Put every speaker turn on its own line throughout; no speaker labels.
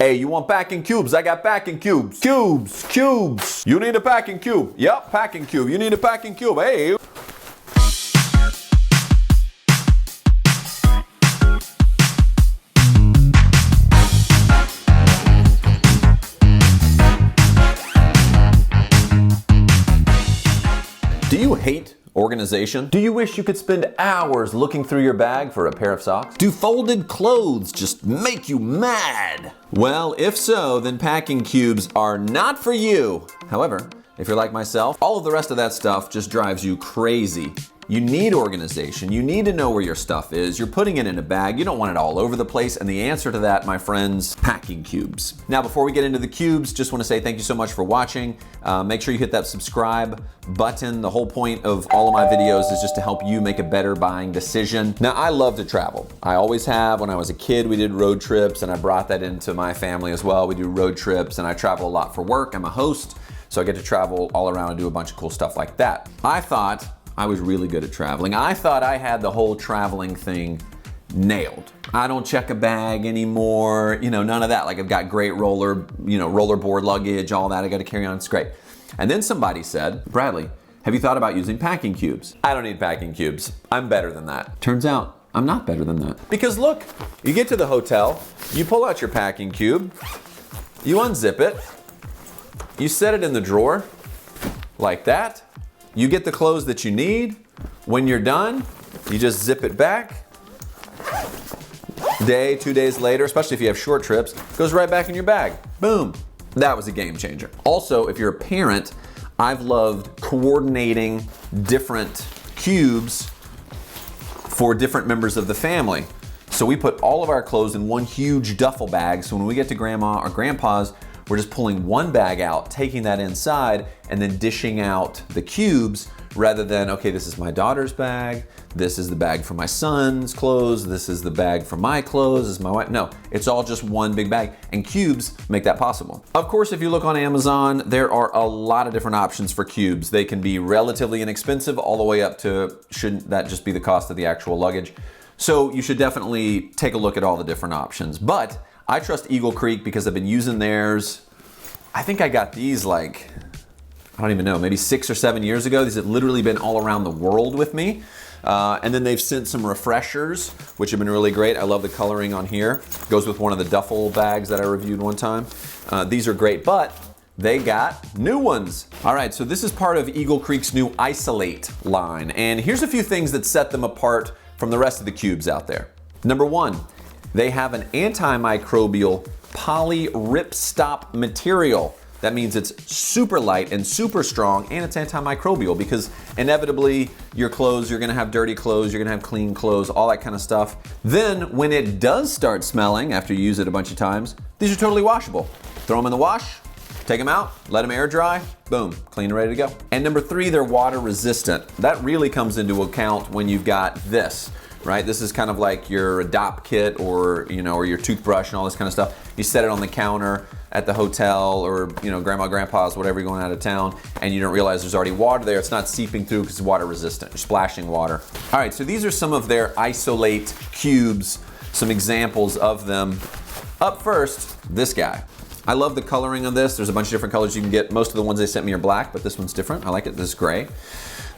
Hey, you want packing cubes? I got packing cubes. Cubes. You need a packing cube. Yep, packing cube. You need a packing cube. Hey. Do you hate organization? Do you wish you could spend hours looking through your bag for a pair of socks? Do folded clothes just make you mad? Well, if so, then packing cubes are not for you. However, if you're like myself, all of the rest of that stuff just drives you crazy. You need organization. You need to know where your stuff is. You're putting it in a bag. You don't want it all over the place. And the answer to that, my friends, packing cubes. Now, before we get into the cubes, just want to say thank you so much for watching. Make sure you hit that subscribe button. The whole point of all of my videos is just to help you make a better buying decision. Now, I love to travel. I always have. When I was a kid, we did road trips, and I brought that into my family as well. We do road trips, and I travel a lot for work. I'm a host, so I get to travel all around and do a bunch of cool stuff like that. I thought I was really good at traveling. I thought I had the whole traveling thing nailed. I don't check a bag anymore, none of that. Like, I've got great rollerboard luggage, all that I got to carry on, it's great. And then somebody said, Bradley, have you thought about using packing cubes? I don't need packing cubes. I'm better than that. Turns out, I'm not better than that. Because look, you get to the hotel, you pull out your packing cube, you unzip it, you set it in the drawer, like that. You get the clothes that you need. When you're done, you just zip it back. Day, 2 days later, especially if you have short trips, goes right back in your bag. Boom. That was a game changer. Also, if you're a parent, I've loved coordinating different cubes for different members of the family. So we put all of our clothes in one huge duffel bag. So when we get to grandma or grandpa's, we're just pulling one bag out, taking that inside, and then dishing out the cubes rather than, okay, this is my daughter's bag, this is the bag for my son's clothes, this is the bag for my clothes, this is my wife. No, it's all just one big bag, and cubes make that possible. Of course, if you look on Amazon, there are a lot of different options for cubes. They can be relatively inexpensive all the way up to, shouldn't that just be the cost of the actual luggage? So you should definitely take a look at all the different options. But I trust Eagle Creek because I've been using theirs. I think I got these like, I don't even know, maybe 6 or 7 years ago. These have literally been all around the world with me. And then they've sent some refreshers, which have been really great. I love the coloring on here. Goes with one of the duffel bags that I reviewed one time. These are great, but they got new ones. All right, so this is part of Eagle Creek's new Isolate line. And here's a few things that set them apart from the rest of the cubes out there. Number one, they have an antimicrobial poly RIPSTOP material. That means it's super light and super strong, and it's antimicrobial because inevitably your clothes, you're gonna have dirty clothes, you're gonna have clean clothes, all that kind of stuff. Then when it does start smelling after you use it a bunch of times, these are totally washable. Throw them in the wash, take them out, let them air dry, boom, clean and ready to go. And number three, they're water resistant. That really comes into account when you've got this. Right? This is kind of like your adopt kit or your toothbrush and all this kind of stuff. You set it on the counter at the hotel or, grandma, grandpa's, whatever, you're going out of town, and you don't realize there's already water there. It's not seeping through because it's water resistant. You're splashing water. All right, so these are some of their Isolate cubes, some examples of them. Up first, this guy. I love the coloring on this. There's a bunch of different colors you can get. Most of the ones they sent me are black, but this one's different. I like it. This is gray.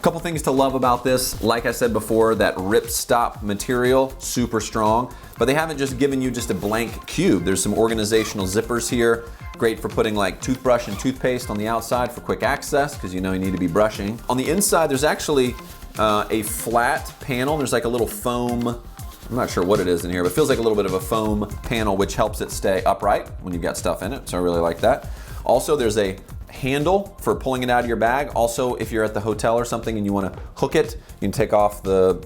Couple things to love about this. Like I said before, that RIPSTOP material, super strong, but they haven't just given you just a blank cube. There's some organizational zippers here. Great for putting like toothbrush and toothpaste on the outside for quick access because you need to be brushing. On the inside, there's actually a flat panel. There's like a little foam, I'm not sure what it is in here, but it feels like a little bit of a foam panel which helps it stay upright when you've got stuff in it, so I really like that. Also, there's a handle for pulling it out of your bag. Also, if you're at the hotel or something and you want to hook it, you can take off the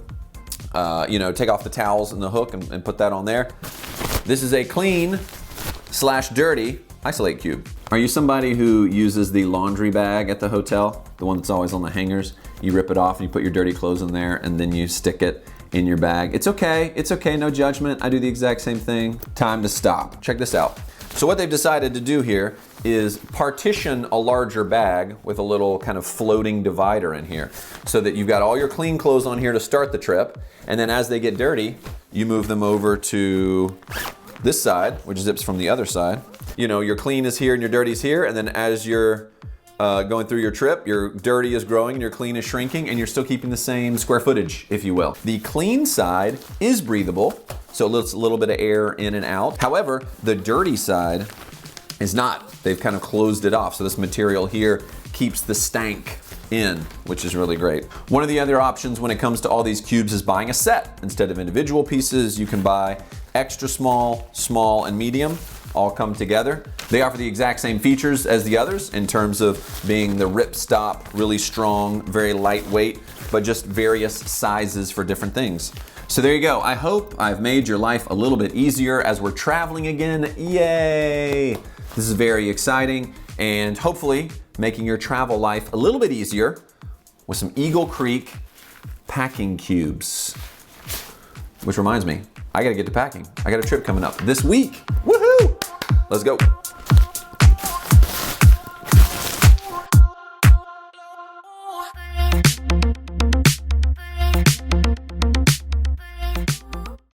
towels and the hook and put that on there. This is a clean/dirty Isolate cube. Are you somebody who uses the laundry bag at the hotel? The one that's always on the hangers? You rip it off and you put your dirty clothes in there and then you stick it in your bag. It's okay, no judgment. I do the exact same thing. Time to stop. Check this out. So what they've decided to do here is partition a larger bag with a little kind of floating divider in here so that you've got all your clean clothes on here to start the trip, and then as they get dirty, you move them over to this side, which zips from the other side. You know, your clean is here and your dirty is here, and then as you're going through your trip, your dirty is growing and your clean is shrinking, and you're still keeping the same square footage, if you will. The clean side is breathable, so it lets a little bit of air in and out. However, the dirty side is not. They've kind of closed it off, so this material here keeps the stank in, which is really great. One of the other options when it comes to all these cubes is buying a set. Instead of individual pieces, you can buy extra small, small, and medium, all come together. They offer the exact same features as the others in terms of being the RIPSTOP, really strong, very lightweight, but just various sizes for different things. So there you go. I hope I've made your life a little bit easier as we're traveling again. Yay! This is very exciting, and hopefully making your travel life a little bit easier with some Eagle Creek packing cubes. Which reminds me, I gotta get to packing. I got a trip coming up this week. Woohoo! Let's go.